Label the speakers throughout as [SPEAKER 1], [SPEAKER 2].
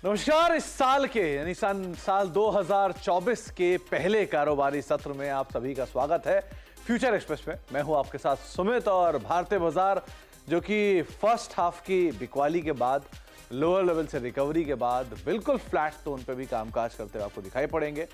[SPEAKER 1] नमस्कार। इस साल के यानी साल 2024 के पहले कारोबारी सत्र में आप सभी का स्वागत है फ्यूचर एक्सप्रेस में। मैं हूं आपके साथ सुमित और भारतीय बाजार जो कि फर्स्ट हाफ की बिकवाली के बाद, लोअर लेवल से रिकवरी के बाद बिल्कुल फ्लैट टोन पे भी कामकाज करते हुए आपको दिखाई पड़ेंगे।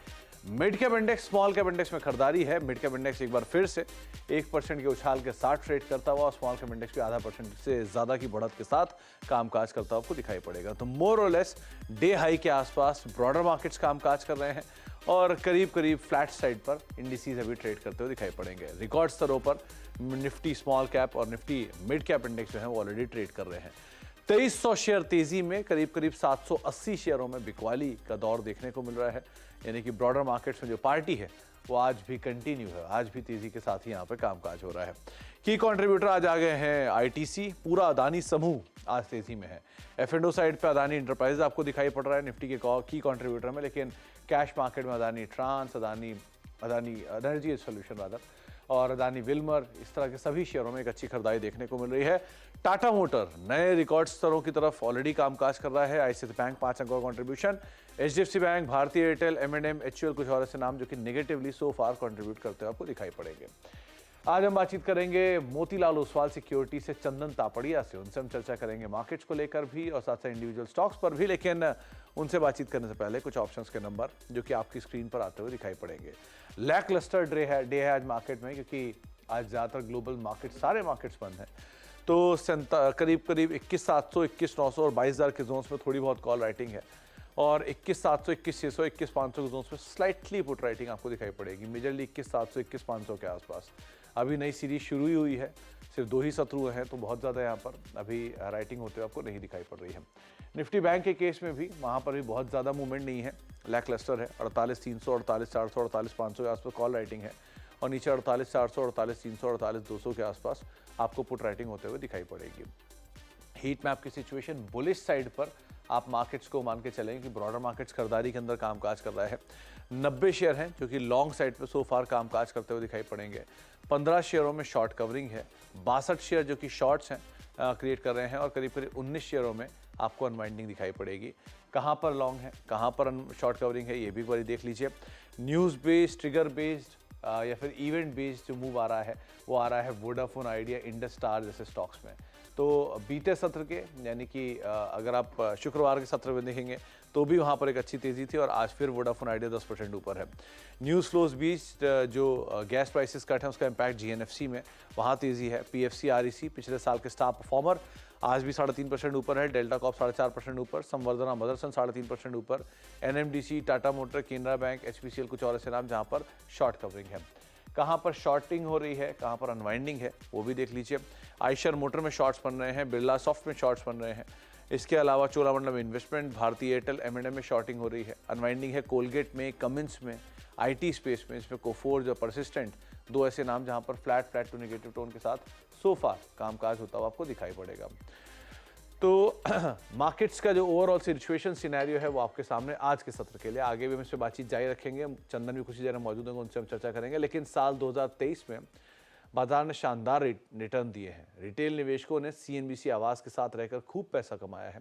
[SPEAKER 1] Mid cap index, small cap index में खरीदारी है। मिड कैप इंडेक्स एक बार फिर से 1% के उछाल के साथ ट्रेड करता हुआ, स्मॉल कैप इंडेक्स भी आधा % से ज्यादा की बढ़त के साथ कामकाज करता हुआ आपको दिखाई पड़ेगा। तो मोर और लेस डे हाई के आसपास ब्रॉडर मार्केट्स कामकाज कर रहे हैं और करीब करीब फ्लैट साइड पर इंडिसेस अभी ट्रेड करते हुए दिखाई पड़ेंगे। रिकॉर्ड स्तरों पर निफ्टी स्मॉल कैप और निफ्टी मिड कैप इंडेक्स जो है वो ऑलरेडी ट्रेड कर रहे हैं। 2300 शेयर तेजी में, करीब करीब 780 शेयरों में बिकवाली का दौर देखने को मिल रहा है। यानी कि ब्रॉडर मार्केट्स में जो पार्टी है वो आज भी कंटिन्यू है, आज भी तेजी के साथ ही यहाँ पे कामकाज हो रहा है। की कंट्रीब्यूटर आज आ गए हैं आईटीसी, पूरा अदानी समूह आज तेजी में है। एफ&ओ साइड पे अदानी इंटरप्राइजेज आपको दिखाई पड़ रहा है निफ्टी के की कंट्रीब्यूटर में, लेकिन कैश मार्केट में Adani trans, Adani energy solution rather और अदानी विल्मर, इस तरह के सभी शेयरों में एक अच्छी खरीदारी देखने को मिल रही है। टाटा मोटर नए रिकॉर्ड स्तरों की तरफ ऑलरेडी कामकाज कर रहा है। आईसीआईसीआई बैंक 5 अंकों का कंट्रीब्यूशन, एचडीएफसी बैंक, भारतीय एयरटेल, एम&एम, एचयूएल, कुछ और ऐसे नाम जो कि नेगेटिवली सो फार कंट्रीब्यूट करते हुए आपको दिखाई पड़ेंगे। आज हम बातचीत करेंगे मोतीलाल ओसवाल सिक्योरिटी से चंदन तापड़िया से। उनसे हम चर्चा करेंगे मार्केट्स को लेकर भी और साथ साथ इंडिविजुअल स्टॉक्स पर भी, लेकिन उनसे बातचीत करने से पहले कुछ ऑप्शंस के नंबर जो कि आपकी स्क्रीन पर आते हुए दिखाई पड़ेंगे। लैक लस्टर डे है आज मार्केट में, क्योंकि आज ज़्यादातर ग्लोबल मार्केट, सारे मार्केट्स बंद हैं। तो करीब करीब 21,700, 21,900 और 22,000 के जोन्स में थोड़ी बहुत कॉल राइटिंग है और 21,700, 21,600, 21,500 के जोन्स में स्लाइटली पुट राइटिंग आपको दिखाई पड़ेगी। मेजरली 21,700, 21,500 के आसपास। अभी नई सीरीज शुरू ही हुई है, सिर्फ 2 ही सत्र हुए हैं, तो बहुत ज़्यादा यहाँ पर अभी राइटिंग होते हुए आपको नहीं दिखाई पड़ रही है। निफ्टी बैंक के केस में भी वहाँ पर भी बहुत ज़्यादा मूवमेंट नहीं है, लैक क्लस्टर है। 48,300, 48,400, 48,500 के आसपास कॉल राइटिंग है और नीचे 48,400, 48,300, 48,200 के आसपास आपको पुट राइटिंग होते हुए दिखाई पड़ेगी। हीट मैप की सिचुएशन बुलिश साइड पर आप मार्केट्स को मान के चलेंगे कि ब्रॉडर मार्केट्स खरीदारी के अंदर कामकाज कर रहा है। 90 शेयर हैं जो कि लॉन्ग साइड पे सो फार कामकाज करते हुए दिखाई पड़ेंगे। 15 शेयरों में शॉर्ट कवरिंग है, 62 शेयर जो कि शॉर्ट्स हैं क्रिएट कर रहे हैं और करीब करीब 19 शेयरों में आपको अनवाइंडिंग दिखाई पड़ेगी। कहाँ पर लॉन्ग है, कहाँ पर शॉर्ट कवरिंग है, ये भी एक बार देख लीजिए। न्यूज़ बेस्ड, ट्रिगर बेस्ड या फिर इवेंट बेस्ड जो मूव आ रहा है वो आ रहा है वोडाफोन आइडिया, इंडस स्टार जैसे स्टॉक्स में। तो बीते सत्र के यानी कि अगर आप शुक्रवार के सत्र में देखेंगे तो भी वहाँ पर एक अच्छी तेज़ी थी और आज फिर वोडाफोन आइडिया 10% ऊपर है। न्यूज़ फ्लोज बीच जो गैस प्राइसेस कट है उसका इम्पैक्ट जीएनएफसी में, वहाँ तेज़ी है। पीएफसी आरईसी पिछले साल के स्टार परफॉर्मर आज भी 3.5% ऊपर है। डेल्टा कॉप 4.5% ऊपर, संवर्धना मदरसन 3.5% ऊपर, NMDC, Tata motor, Canara bank, HPCL, कुछ और ऐसे नाम जहाँ पर शॉर्ट कवरिंग है। कहाँ पर शॉर्टिंग हो रही है, कहाँ पर अनवाइंडिंग है वो भी देख लीजिए। आयशर मोटर में शॉर्ट्स बन रहे हैं, बिरला सॉफ्ट में शॉर्ट्स बन रहे हैं। इसके अलावा चोलामंडलम इन्वेस्टमेंट, भारतीय एयरटेल, एम&एम में शॉर्टिंग हो रही है। अनवाइंडिंग है कोलगेट में, कमिंस में, आईटी स्पेस में, इसमें कोफोर्ज और परसिस्टेंट, 2 ऐसे नाम जहाँ पर फ्लैट टू नेगेटिव टोन के साथ सो फार कामकाज होता हुआ आपको दिखाई पड़ेगा। तो मार्केट्स का जो ओवरऑल सिचुएशन सिनेरियो है वो आपके सामने आज के सत्र के लिए। आगे भी हम इस पर बातचीत जारी रखेंगे, चंदन भी कुछ ही देर मौजूद होंगे, उनसे हम चर्चा करेंगे। लेकिन साल 2023 में बाजार ने शानदार रिटर्न दिए हैं। रिटेल निवेशकों ने सीएनबीसी आवास के साथ रहकर खूब पैसा कमाया है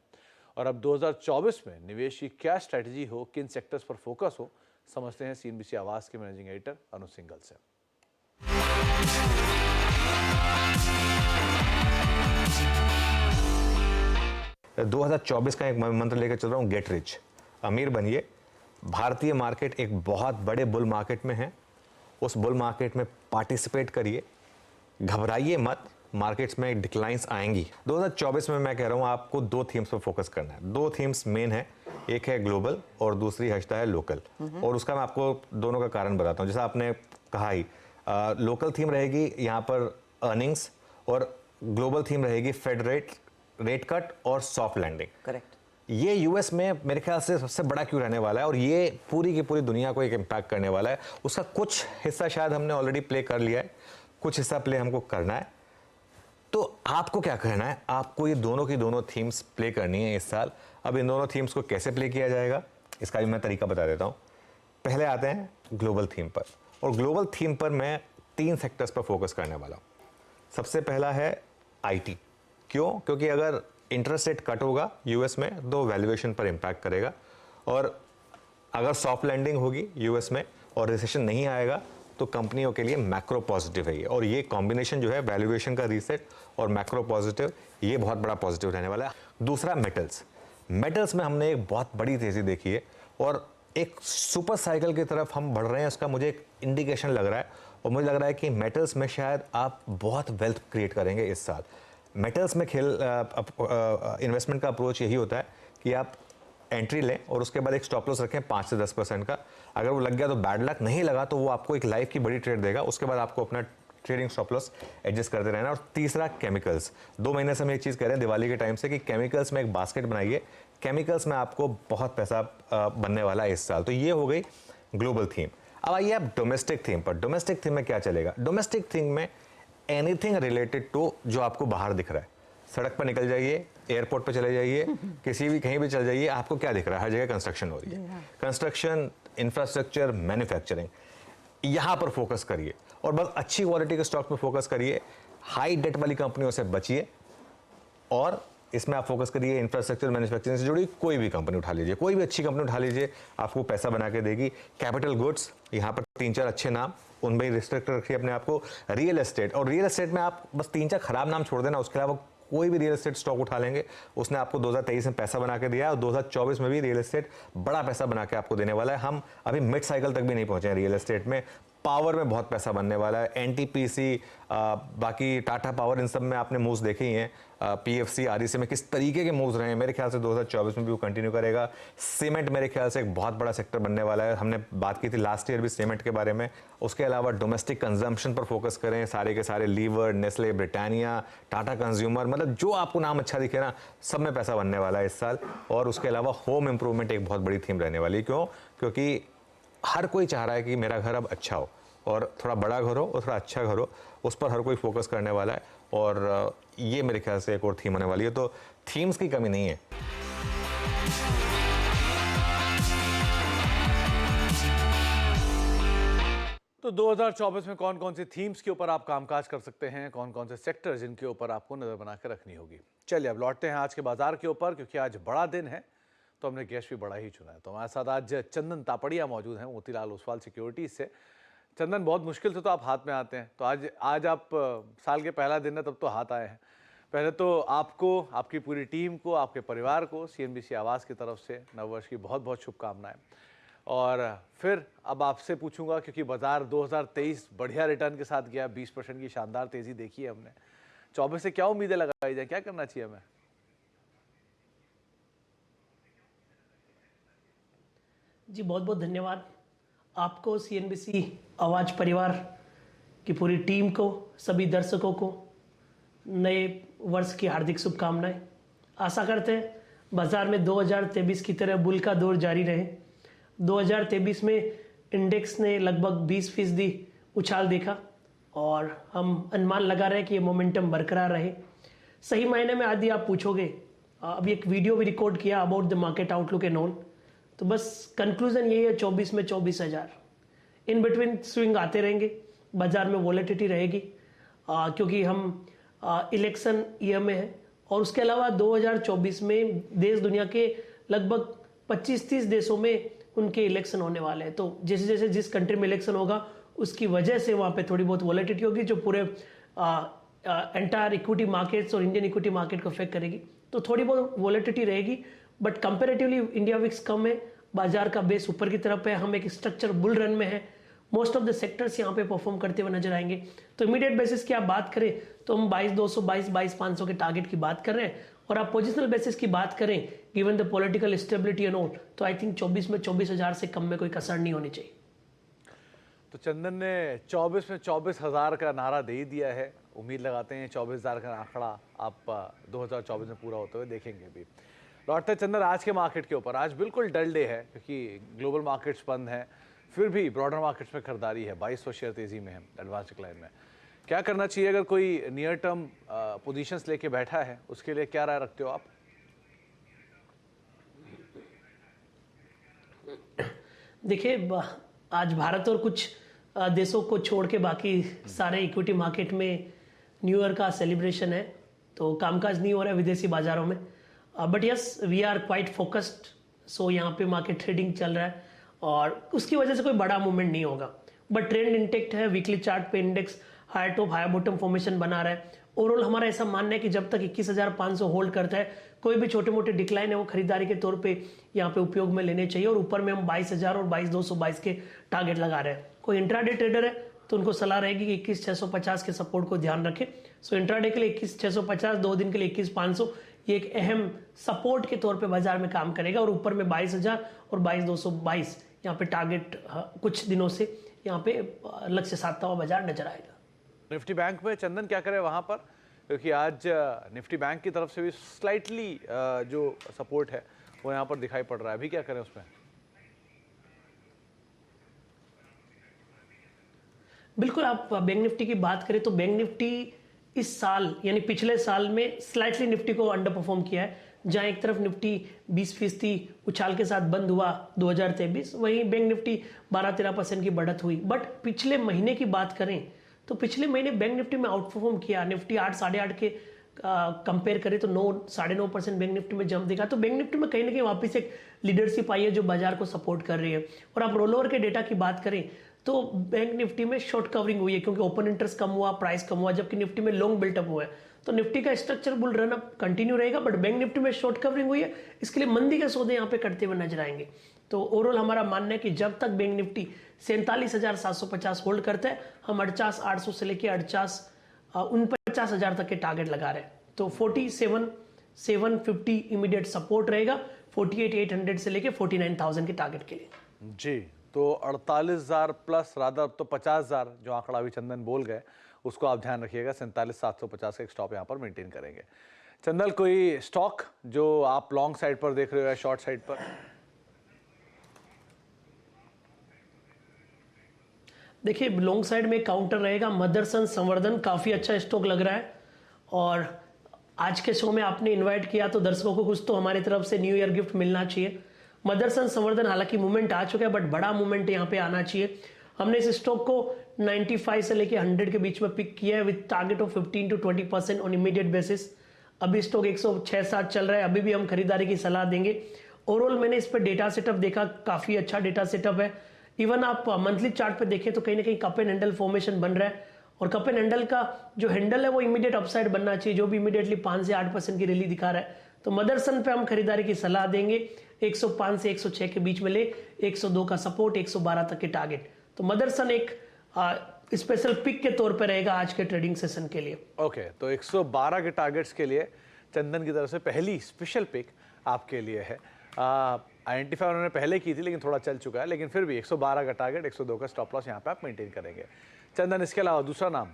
[SPEAKER 1] और अब 2024 में निवेश की क्या स्ट्रैटेजी हो, किन सेक्टर्स पर फोकस हो, समझते हैं सीएनबीसी आवास के मैनेजिंग एडिटर अनुज सिंघल से।
[SPEAKER 2] 2024 का एक मंत्र लेकर चल रहा हूँ, गेट रिच, अमीर बनिए। भारतीय मार्केट एक बहुत बड़े बुल मार्केट में है, उस बुल मार्केट में पार्टिसिपेट करिए, घबराइए मत, मार्केट्स में डिक्लाइंस आएंगी। 2024 में मैं कह रहा हूँ आपको 2 थीम्स पर फोकस करना है। 2 थीम्स मेन है, एक है ग्लोबल और दूसरी है लोकल। और उसका मैं आपको दोनों का कारण बताता हूँ। जैसा आपने कहा ही, लोकल थीम रहेगी यहाँ पर अर्निंग्स और ग्लोबल थीम रहेगी फेड रेट कट और सॉफ्ट लैंडिंग।
[SPEAKER 3] करेक्ट।
[SPEAKER 2] ये यूएस में मेरे ख्याल से सबसे बड़ा क्यों रहने वाला है और ये पूरी की पूरी दुनिया को एक इम्पैक्ट करने वाला है। उसका कुछ हिस्सा शायद हमने ऑलरेडी प्ले कर लिया है, कुछ हिस्सा प्ले हमको करना है। तो आपको क्या करना है, आपको ये दोनों की दोनों थीम्स प्ले करनी है इस साल। अब इन दोनों थीम्स को कैसे प्ले किया जाएगा इसका भी मैं तरीका बता देता हूँ। पहले आते हैं ग्लोबल थीम पर, और ग्लोबल थीम पर मैं 3 सेक्टर्स पर फोकस करने वाला हूँ। सबसे पहला है आईटी। क्यों? क्योंकि अगर इंटरेस्ट रेट कट होगा यूएस में तो वैल्यूएशन पर इम्पैक्ट करेगा, और अगर सॉफ्ट लैंडिंग होगी यूएस में और रिसेशन नहीं आएगा तो कंपनियों के लिए मैक्रो पॉजिटिव है ये। और ये कॉम्बिनेशन जो है वैल्यूएशन का रीसेट और मैक्रो पॉजिटिव, ये बहुत बड़ा पॉजिटिव रहने वाला है। दूसरा मेटल्स में हमने एक बहुत बड़ी तेज़ी देखी है और एक सुपर साइकिल की तरफ हम बढ़ रहे हैं, उसका मुझे एक इंडिकेशन लग रहा है। और मुझे लग रहा है कि मेटल्स में शायद आप बहुत वेल्थ क्रिएट करेंगे इस साल। मेटल्स में इन्वेस्टमेंट का अप्रोच यही होता है कि आप एंट्री लें और उसके बाद एक स्टॉप लॉस रखें 5 से 10% का। अगर वो लग गया तो बैड लक, नहीं लगा तो वो आपको एक लाइफ की बड़ी ट्रेड देगा, उसके बाद आपको अपना ट्रेडिंग स्टॉप लॉस एडजस्ट करते रहना। और तीसरा केमिकल्स, 2 महीने से हम एक चीज़ कह रहे हैं दिवाली के टाइम से कि केमिकल्स में एक बास्केट बनाइए, केमिकल्स में आपको बहुत पैसा बनने वाला है इस साल। तो ये हो गई ग्लोबल थीम। अब आइए आप डोमेस्टिक थीम पर। डोमेस्टिक थीम में क्या चलेगा? डोमेस्टिक थीम में एनीथिंग रिलेटेड टू जो आपको बाहर दिख रहा है, सड़क पर निकल जाइए, एयरपोर्ट पे चले जाइए, किसी भी कहीं भी चल जाइए, आपको क्या दिख रहा है? हर जगह कंस्ट्रक्शन हो रही है। कंस्ट्रक्शन, इंफ्रास्ट्रक्चर, मैन्युफैक्चरिंग, यहाँ पर फोकस करिए और बस अच्छी क्वालिटी के स्टॉक में फोकस करिए। हाई डेट वाली कंपनियों से बचिए और इसमें आप फोकस करिए इंफ्रास्ट्रक्चर, मैन्युफैक्चरिंग से जुड़ी कोई भी कंपनी उठा लीजिए, कोई भी अच्छी कंपनी उठा लीजिए, आपको पैसा बना के देगी। कैपिटल गुड्स, यहाँ पर 3-4 अच्छे नाम, उनमें रिस्ट्रिक्ट रखिए अपने आप को। रियल एस्टेट, और रियल एस्टेट में आप बस 3-4 खराब नाम छोड़ देना, उसके अलावा कोई भी रियल एस्टेट स्टॉक उठा लेंगे। उसने आपको 2023 में पैसा बना के दिया और 2024 में भी रियल एस्टेट बड़ा पैसा बना के आपको देने वाला है। हम अभी मिड साइकिल तक भी नहीं पहुंचे हैं रियल एस्टेट में। पावर में बहुत पैसा बनने वाला है, एनटीपीसी, बाकी टाटा पावर, इन सब में आपने मूव्स देखे ही हैं। पीएफसी, आरईसी में किस तरीके के मूव्स रहे हैं, मेरे ख्याल से 2024 में भी वो कंटिन्यू करेगा। सीमेंट मेरे ख्याल से एक बहुत बड़ा सेक्टर बनने वाला है, हमने बात की थी लास्ट ईयर भी सीमेंट के बारे में। उसके अलावा डोमेस्टिक कंजम्पशन पर फोकस करें, सारे के सारे Lever, Nestle, Britannia, Tata consumer, मतलब जो आपको नाम अच्छा दिखे ना, सब में पैसा बनने वाला है इस साल। और उसके अलावा होम इंप्रूवमेंट एक बहुत बड़ी थीम रहने वाली है। क्यों? क्योंकि हर कोई चाह रहा है कि मेरा घर अब अच्छा हो, और थोड़ा बड़ा घर हो और थोड़ा अच्छा घर हो, उस पर हर कोई फोकस करने वाला है। और ये मेरे ख्याल से एक और थीम होने वाली है, तो थीम्स की कमी नहीं है।
[SPEAKER 1] तो 2024 में कौन कौन सी थीम्स के ऊपर आप कामकाज कर सकते हैं, कौन कौन से सेक्टर जिनके ऊपर आपको नजर बना कर रखनी होगी? चलिए अब लौटते हैं आज के बाजार के ऊपर, क्योंकि आज बड़ा दिन है तो हमने गेस्ट भी बड़ा ही चुना है। तो हमारे साथ आज चंदन तापड़िया मौजूद हैं मोतीलाल ओसवाल सिक्योरिटीज से। चंदन, बहुत मुश्किल से तो आप हाथ में आते हैं, तो आज आप साल के पहला दिन है तब तो हाथ आए हैं। पहले तो आपको, आपकी पूरी टीम को, आपके परिवार को सीएनबीसी आवाज़ की तरफ से नववर्ष की बहुत बहुत शुभकामनाएं। और फिर अब आपसे पूछूंगा, क्योंकि बाजार 2023 बढ़िया रिटर्न के साथ गया, 20% की शानदार तेजी देखी है हमने। 24 से क्या उम्मीदें लगाई जाए, क्या करना चाहिए हमें?
[SPEAKER 3] जी बहुत बहुत धन्यवाद आपको, सीएनबीसी आवाज़ परिवार की पूरी टीम को, सभी दर्शकों को नए वर्ष की हार्दिक शुभकामनाएं। आशा करते हैं बाजार में 2023 की तरह बुल का दौर जारी रहे। 2023 में इंडेक्स ने लगभग 20% उछाल देखा और हम अनुमान लगा रहे हैं कि ये मोमेंटम बरकरार रहे। सही मायने में यदि आप पूछोगे, अभी एक वीडियो भी रिकॉर्ड किया about the market outlook and all, तो बस कंक्लूजन यही है, 24 में 24,000 इन बिटवीन स्विंग आते रहेंगे, बाजार में वॉलेटिलिटी रहेगी, क्योंकि हम इलेक्शन ईयर में है। और उसके अलावा 2024 में देश दुनिया के लगभग 25-30 देशों में उनके इलेक्शन होने वाले हैं। तो जैसे जैसे जिस कंट्री में इलेक्शन होगा उसकी वजह से वहाँ पे थोड़ी बहुत वॉलेटिलिटी होगी, जो पूरे एंटायर इक्विटी मार्केट्स और इंडियन इक्विटी मार्केट को अफेक्ट करेगी। तो थोड़ी बहुत वॉलेटिलिटी रहेगी, बट कंपेरेटिवली इंडिया विक्स कम है, बाजार का बेस ऊपर की तरफ है, हम एक स्ट्रक्चर बुल रन में है। मोस्ट ऑफ द सेक्टर्स यहाँ पे परफॉर्म करते हुए नजर आएंगे। तो इमीडिएट बेसिस की आप बात करें तो हम 22,200, 22,500 के टारगेट की बात कर रहे हैं। और आप पोजिशनल बेसिस की बात करें, given the political stability and all, तो आई थिंक 24 में 24,000 से कम में कोई कसर नहीं होनी चाहिए।
[SPEAKER 1] तो चंदन ने 24 में 24,000 का नारा दे ही दिया है। उम्मीद लगाते हैं 24,000 का आंकड़ा आप 2024 में पूरा होते हुए देखेंगे भी। लौटते चंदन आज के मार्केट के ऊपर। आज बिल्कुल डल डे है, क्योंकि ग्लोबल मार्केट्स बंद हैं, फिर भी ब्रॉडर मार्केट्स में खरीदारी है, 2200 शेयर तेजी में है एडवांस डिक्लाइन में। क्या करना चाहिए अगर कोई नियर टर्म पोजीशंस लेके बैठा है, उसके लिए क्या राय रखते हो आप?
[SPEAKER 3] देखिए, आज भारत और कुछ देशों को छोड़ के बाकी सारे इक्विटी मार्केट में न्यू ईयर का सेलिब्रेशन है। तो कामकाज नहीं हो रहा है विदेशी बाजारों में। But yes, we are quite focused. So यहाँ पे मार्केट ट्रेडिंग चल रहा है और उसकी वजह से कोई बड़ा मूवमेंट नहीं होगा, बट ट्रेंड इंटेक्ट है। वीकली चार्ट पे index higher top higher bottom formation बना रहा है। ओवरऑल हमारा ऐसा मानना है कि जब तक 21,500 होल्ड करता है, कोई भी छोटे मोटे डिक्लाइन है वो खरीदारी के तौर पे यहाँ पे उपयोग में लेने चाहिए। और ऊपर में हम 22,000 और 22,222 के टारगेट लगा रहे हैं। कोई इंट्राडे ट्रेडर है तो उनको सलाह रहेगी कि 21,650 के सपोर्ट को ध्यान रखें। सो इंट्राडे के लिए 21,650, 2 दिन के लिए 21,500, ये एक अहम सपोर्ट के तौर पे बाजार में काम करेगा। और ऊपर में 22,000 और 22,222 यहाँ पे टारगेट कुछ दिनों से यहाँ पे लक्ष्य साधता हुआ बाजार नजर आएगा।
[SPEAKER 1] निफ्टी बैंक में चंदन क्या करे वहां पर, क्योंकि आज निफ्टी बैंक की तरफ से भी स्लाइटली जो सपोर्ट है वो यहाँ पर दिखाई पड़ रहा है। अभी क्या करें उसमें?
[SPEAKER 3] बिल्कुल, आप बैंक निफ्टी की बात करें तो बैंक निफ्टी इस साल यानी पिछले साल में स्लाइटली निफ्टी को अंडर परफॉर्म किया है। जहां एक तरफ निफ्टी 20% उछाल के साथ बंद हुआ 2023, वहीं बैंक निफ्टी 12-13% की बढ़त हुई। बट पिछले महीने की बात करें तो पिछले महीने बैंक निफ्टी में आउट परफॉर्म किया। निफ्टी 8 साढ़े 8 के कंपेयर करें तो 9-9.5% बैंक निफ्टी में जंप देखा। तो बैंक निफ्टी में कहीं ना कहीं वापस एक लीडरशिप आई है जो बाजार को सपोर्ट कर रही है। और आप रोल ओवर के डेटा की बात करें तो बैंक निफ्टी में शॉर्ट कवरिंग हुई है क्योंकि ओपन इंटरेस्ट कम हुआ, प्राइस कम हुआ, जबकि निफ्टी में लॉन्ग बिल्टअप हुआ है। तो निफ्टी का structure bull run up continue रहेगा, बट बैंक निफ्टी में शॉर्ट कवरिंग हुई है, इसके लिए मंदी के सौदे यहाँ पे करते हुए नजर आएंगे। तो ओवरऑल हमारा मानना है कि जब तक बैंक निफ्टी 47,750 होल्ड करता है, हम 48,800 से लेकर 49,000 तक के टारगेट लगा रहे हैं। तो 47,750 इमीडिएट सपोर्ट रहेगा, 48,800 से लेकर 49,000 के टारगेट के लिए।
[SPEAKER 1] जी, तो 48,000 प्लस रादर तो 50,000 जो आंकड़ा अभी चंदन बोल गए उसको आप ध्यान रखिएगा। 47,750 का एक स्टॉप यहाँ पर मेंटेन करेंगे। चंदन, कोई स्टॉक जो आप लॉन्ग साइड पर देख रहे हो या शॉर्ट साइड पर?
[SPEAKER 3] देखिए, लॉन्ग साइड में काउंटर रहेगा मदरसन संवर्धन, काफी अच्छा स्टॉक लग रहा है। और आज के शो में आपने इनवाइट किया तो दर्शकों को कुछ तो हमारी तरफ से न्यू ईयर गिफ्ट मिलना चाहिए। मदरसन संवर्धन हालांकि मूवमेंट आ चुका है, बट बड़ा मूवमेंट यहाँ पे आना चाहिए। हमने इस स्टॉक को 95 से लेके 100 के बीच में पिक किया है with target of 15 to 20% on immediate basis. अभी स्टॉक 106-7 चल रहा है, अभी भी हम खरीदारी की सलाह देंगे। ओवरऑल मैंने इस पर डेटा सेटअप देखा, काफी अच्छा डेटा सेटअप है। इवन आप मंथली चार्ट पे देखें तो कहीं ना कहीं कप एंड हैंडल फॉर्मेशन बन रहा है, और कप एंड हैंडल का जो हैंडल है वो इमीडिएट अपसाइड बनना चाहिए, जो भी इमीडिएटली 5 से 8% की रैली दिखा रहा है। तो मदरसन पे हम खरीदारी की सलाह देंगे। 105 से 106 के बीच में ले, 102 का सपोर्ट, 112 तक के टारगेट। तो मदरसन एक स्पेशल पिक के तौर पे रहेगा आज के ट्रेडिंग सेशन के लिए।
[SPEAKER 1] ओके, तो 112 के टारगेट्स के लिए चंदन की तरफ से पहली स्पेशल पिक आपके लिए है। आइडेंटिफाई उन्होंने पहले की थी लेकिन थोड़ा चल चुका है, लेकिन फिर भी 112 का टारगेट, 102 का स्टॉप लॉस यहाँ पे आप मेंटेन करेंगे। चंदन, इसके अलावा दूसरा नाम?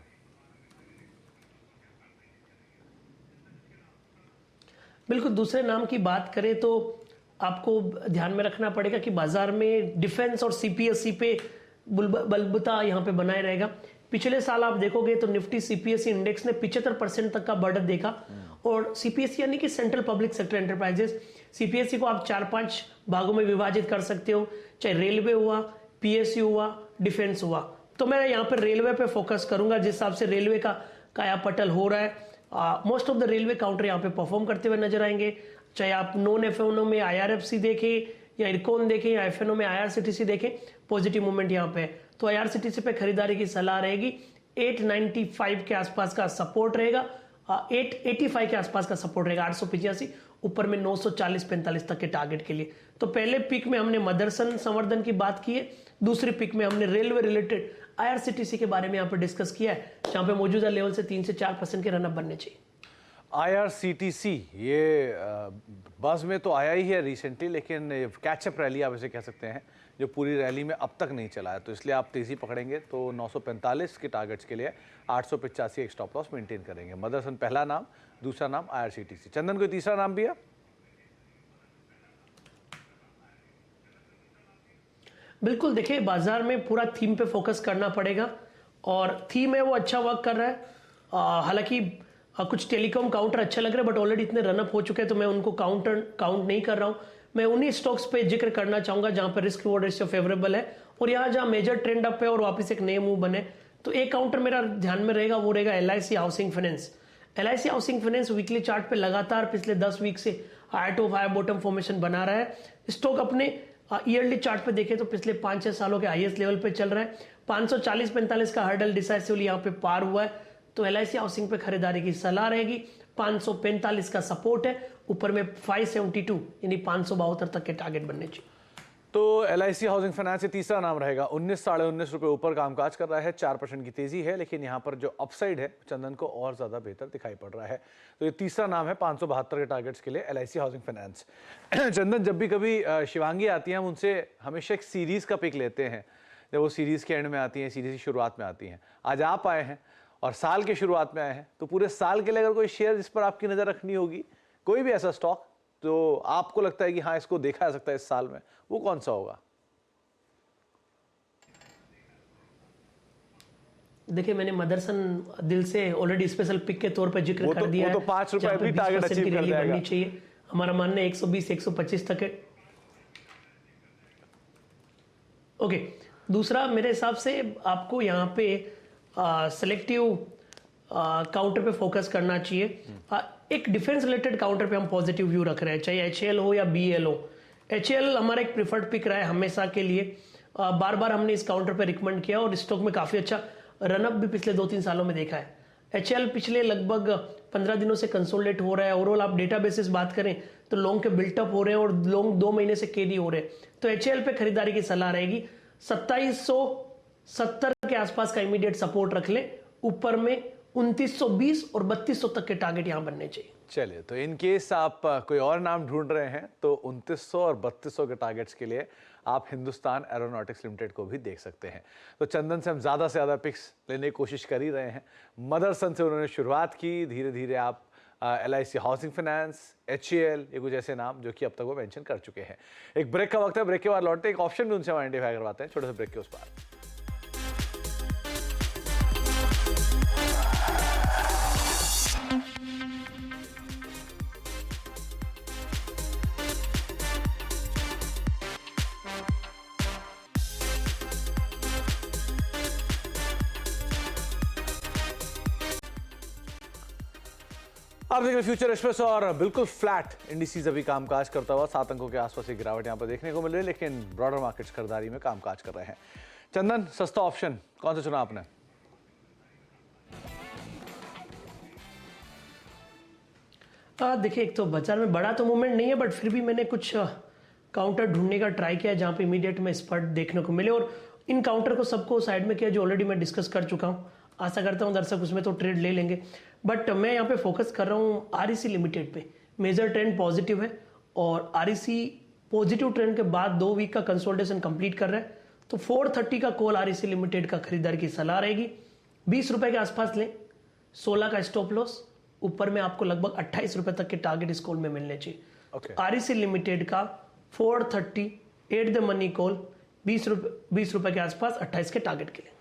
[SPEAKER 3] बिल्कुल, दूसरे नाम की बात करें तो आपको ध्यान में रखना पड़ेगा कि बाजार में डिफेंस और सीपीएससी पे बलबूता यहाँ पे बनाए रहेगा। पिछले साल आप देखोगे तो निफ्टी सीपीएससी इंडेक्स ने 75% तक का बढ़त देखा। और सीपीएससी यानी कि central public sector enterprises, CPSC को आप 4-5 भागों में विभाजित कर सकते हो, चाहे रेलवे हुआ, पीएसयू हुआ, डिफेंस हुआ। तो मैं यहाँ पर रेलवे पे फोकस करूंगा, जिस हिसाब से रेलवे का कायापलट हो रहा है। Most of the railway counter यहाँ पे परफॉर्म करते हुए नजर आएंगे, चाहे आप नॉन एफएनओ में आईआरएफसी देखें या इरकॉन देखें या एफएनओ में आईआरसीटीसी देखें, पॉजिटिव मूवमेंट यहाँ पे है। तो आईआरसीटीसी पे खरीदारी की सलाह रहेगी। 895 के आसपास का सपोर्ट रहेगा, 885 के आसपास का सपोर्ट रहेगा, 885, ऊपर में 940-45 तक के टारगेट के लिए। तो पहले पिक में हमने मदरसन संवर्धन की बात की है, दूसरी पिक में हमने रेलवे रिलेटेड आईआरसीटीसी के बारे में यहाँ पे डिस्कस किया है, जहाँ पे मौजूदा लेवल से 3 से 4% के रनअप बनने चाहिए।
[SPEAKER 1] आईआरसीटीसी ये बस में तो आया ही है रिसेंटली, लेकिन कैचअप रैली आप इसे कह सकते हैं, जो पूरी रैली में अब तक नहीं चला है, तो इसलिए आप तेजी पकड़ेंगे तो 945 के टारगेट्स के लिए 885 एक स्टॉप लॉस मेंटेन करेंगे। मदरसन पहला नाम, दूसरा नाम आईआरसीटीसी। चंदन, कोई तीसरा नाम भी है?
[SPEAKER 3] बिल्कुल, देखिए बाजार में पूरा थीम पे फोकस करना पड़ेगा, और थीम है वो अच्छा वर्क कर रहा है। हालांकि कुछ टेलीकॉम काउंटर अच्छे लग रहे हैं, बट ऑलरेडी इतने रनअप हो चुके हैं तो मैं उनको काउंट नहीं कर रहा हूं। मैं उन्हीं स्टॉक्स पे जिक्र करना चाहूंगा जहां पर रिस्क रिवॉर्ड रेशियो फेवरेबल है, और यहाँ जहां मेजर ट्रेंड अप है और वापस एक नए मूव बने, तो एक काउंटर मेरा ध्यान में रहेगा, वो रहेगा LIC housing finance. LIC housing finance weekly chart पे लगातार पिछले 10 वीक से high top high bottom formation बना रहा है। स्टॉक अपने ईयरली चार्ट पे देखें तो पिछले 5-6 सालों के हाईएस्ट लेवल पे चल रहा है। 540-45 का हर्डल डिसाइसिवली यहाँ पे पार हुआ है, तो LIC हाउसिंग पे खरीदारी की सलाह रहेगी। 545 का सपोर्ट है, ऊपर में 572 यानी 572 तक के टारगेट बनने चाहिए।
[SPEAKER 1] तो LIC हाउसिंग फाइनेंस से तीसरा नाम रहेगा। 19-19.5 रुपए ऊपर कामकाज कर रहा है, 4% की तेजी है, लेकिन यहाँ पर जो अपसाइड है चंदन को और ज्यादा बेहतर दिखाई पड़ रहा है। तो ये तीसरा नाम है 572 के टारगेट्स के लिए LIC हाउसिंग फाइनेंस। चंदन, जब भी कभी शिवांगी आती है हम उनसे हमेशा एक सीरीज का पिक लेते हैं, जब वो सीरीज के एंड में आती है, सीरीज की शुरुआत में आती हैं। आज आप आए हैं और साल के शुरुआत में आए हैं, तो पूरे साल के लिए अगर कोई शेयर जिस पर आपकी नजर रखनी होगी, कोई भी ऐसा स्टॉक तो आपको लगता है कि हाँ इसको देखा जा सकता है इस साल में, वो कौन सा होगा?
[SPEAKER 3] देखिए, मैंने मदरसन दिल से ऑलरेडी स्पेशल पिक के तौर पर जिक्र कर दिया है।
[SPEAKER 1] वो तो 5 रुपए भी टारगेट अचीव कर जाएगा।
[SPEAKER 3] चाहिए, हमारा मानना है 120-125 तक है। ओके, दूसरा मेरे हिसाब से आपको यहाँ पे सेलेक्टिव काउंटर पे फोकस करना चाहिए। एक डिफेंस रिलेटेड काउंटर पे हम पॉजिटिव व्यू रख रहे हैं, चाहे HAL हो या BEL हो। HAL हमारा एक प्रिफर्ड पिक रहा है हमेशा के लिए। बार बार हमने इस काउंटर पे रिकमेंड किया और स्टॉक में काफी अच्छा रनअप भी पिछले 2-3 सालों में देखा है। HAL पिछले लगभग 15 दिनों से कंसोलिडेट हो रहा है। ओवरऑल आप डेटा बेसिस बात करें तो लॉन्ग के बिल्टअप हो रहे हैं और लॉन्ग 2 महीने से केडी हो रहे हैं, तो HAL पे खरीदारी की सलाह रहेगी। 2770 के आसपास का इमीडिएट सपोर्ट रख ले, ऊपर में 2920 और 3200 तक के टारगेट यहां बनने चाहिए।
[SPEAKER 1] चलिए, तो इन केस आप कोई और नाम ढूंढ रहे हैं तो 2900 और 3200 के टारगेट्स के लिए आप हिंदुस्तान एरोनॉटिक्स लिमिटेड को भी देख सकते हैं। तो चंदन से हम ज़्यादा से ज़्यादा पिक्स लेने की कोशिश कर ही रहे हैं। मदरसन से उन्होंने शुरुआत की, धीरे धीरे आप LIC हाउसिंग फाइनेंस, HAL, ये कुछ ऐसे नाम जो कि अब तक वो मेंशन कर चुके हैं। एक ब्रेक का वक्त है, ब्रेक के बाद लौटते एक ऑप्शन भी उनसे हम आइडेंटिफाई करवाते हैं, छोटे से ब्रेक के उस पार। आप देख रहे हैं फ्यूचर एक्सप्रेस और बिल्कुल फ्लैट इंडिसेस अभी कामकाज करता हुआ 7 अंकों के आसपास की गिरावट यहां पर देखने को मिल रही है, लेकिन ब्रॉडर मार्केट्स खरीदारी में कामकाज कर रहे हैं। चंदन, सस्ता ऑप्शन कौन सा चुना आपने?
[SPEAKER 3] देखिए, एक तो बाजार में बड़ा तो मूवमेंट नहीं है, बट फिर भी मैंने कुछ काउंटर ढूंढने का ट्राई किया जहां पे इमीडिएट में स्पर्ट देखने को मिले, और इन काउंटर को सबको साइड में किया जो ऑलरेडी मैं डिस्कस कर चुका हूं। आशा करता हूं दर्शक उसमें तो ट्रेड ले लेंगे, बट मैं यहाँ पे फोकस कर रहा हूँ REC लिमिटेड पे। मेजर ट्रेंड पॉजिटिव है और REC पॉजिटिव ट्रेंड के बाद 2 वीक का कंसोलिडेशन कंप्लीट कर रहा है, तो 430 का कॉल REC लिमिटेड का खरीदार की सलाह रहेगी। 20 रुपए के आसपास लें, 16 का स्टॉप लॉस, ऊपर में आपको लगभग 28 रुपए तक के टारगेट इस कॉल में मिलने चाहिए। REC लिमिटेड का 430 एट द मनी कॉल, 20 रुपए के आसपास 28 के टारगेट के लिए।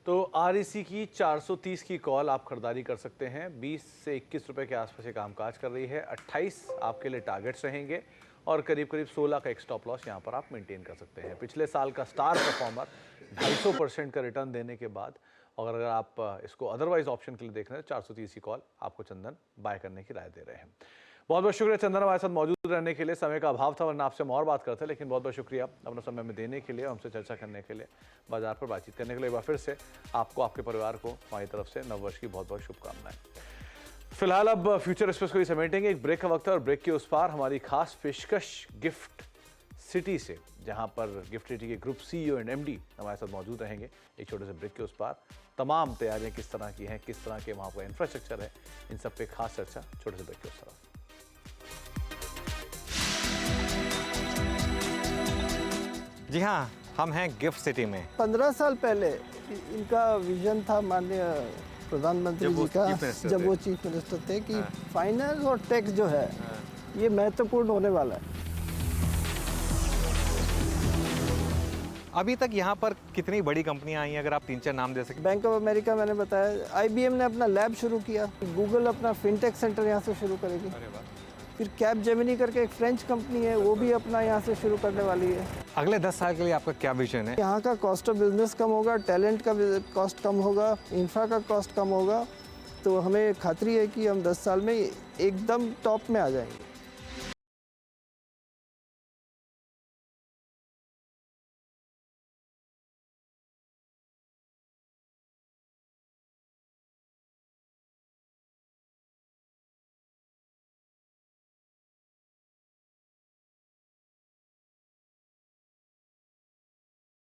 [SPEAKER 1] तो REC की 430 की कॉल आप खरीदारी कर सकते हैं। 20 से 21 रुपए के आसपास ये कामकाज कर रही है। 28 आपके लिए टारगेट्स रहेंगे और करीब करीब 16 का एक स्टॉप लॉस यहाँ पर आप मेंटेन कर सकते हैं। पिछले साल का स्टार परफॉर्मर 250% का रिटर्न देने के बाद, और अगर आप इसको अदरवाइज ऑप्शन के लिए देख रहे हैं, 430 की कॉल आपको चंदन बाय करने की राय दे रहे हैं। बहुत बहुत शुक्रिया चंदन हमारे साथ मौजूद रहने के लिए। समय का अभाव था वरना आपसे हम और बात करते, लेकिन बहुत बहुत शुक्रिया अपना समय में देने के लिए, हमसे चर्चा करने के लिए, बाजार पर बातचीत करने के लिए। एक बार फिर से आपको, आपके परिवार को हमारी तरफ से नववर्ष की बहुत बहुत शुभकामनाएं। फिलहाल अब फ्यूचर एक्सप्रेस को ही समेटेंगे। एक ब्रेक का वक्त है और ब्रेक के उस पार हमारी खास पेशकश गिफ्ट सिटी से, जहां पर गिफ्ट सिटी के ग्रुप CEO एंड MD हमारे साथ मौजूद रहेंगे। एक छोटे से ब्रेक के उस पार तमाम तैयारियां किस तरह की हैं, किस तरह के वहाँ पर इंफ्रास्ट्रक्चर है, इन सब पे खास चर्चा छोटे से ब्रेक के उस तरफ।
[SPEAKER 2] जी हाँ, हम हैं गिफ्ट सिटी में।
[SPEAKER 4] 15 साल पहले इनका विजन था माननीय प्रधानमंत्री जी का, जब वो चीफ मिनिस्टर थे, कि फाइनेंस और टैक्स जो है ये महत्वपूर्ण होने वाला है।
[SPEAKER 2] अभी तक यहाँ पर कितनी बड़ी कंपनियां आई हैं, अगर आप 3-4 नाम दे सकें?
[SPEAKER 4] बैंक ऑफ अमेरिका मैंने बताया, IBM ने अपना लैब शुरू किया, गूगल अपना फिनटेक सेंटर यहाँ से शुरू करेगी, फिर कैपजेमिनी करके एक फ्रेंच कंपनी है, वो भी अपना यहाँ से शुरू करने वाली है।
[SPEAKER 2] अगले 10 साल के लिए आपका क्या विजन है?
[SPEAKER 4] यहाँ का कॉस्ट ऑफ बिजनेस कम होगा, टैलेंट का कॉस्ट कम होगा, इंफ्रा का कॉस्ट कम होगा, तो हमें खातरी है कि हम 10 साल में एकदम टॉप में आ जाएंगे।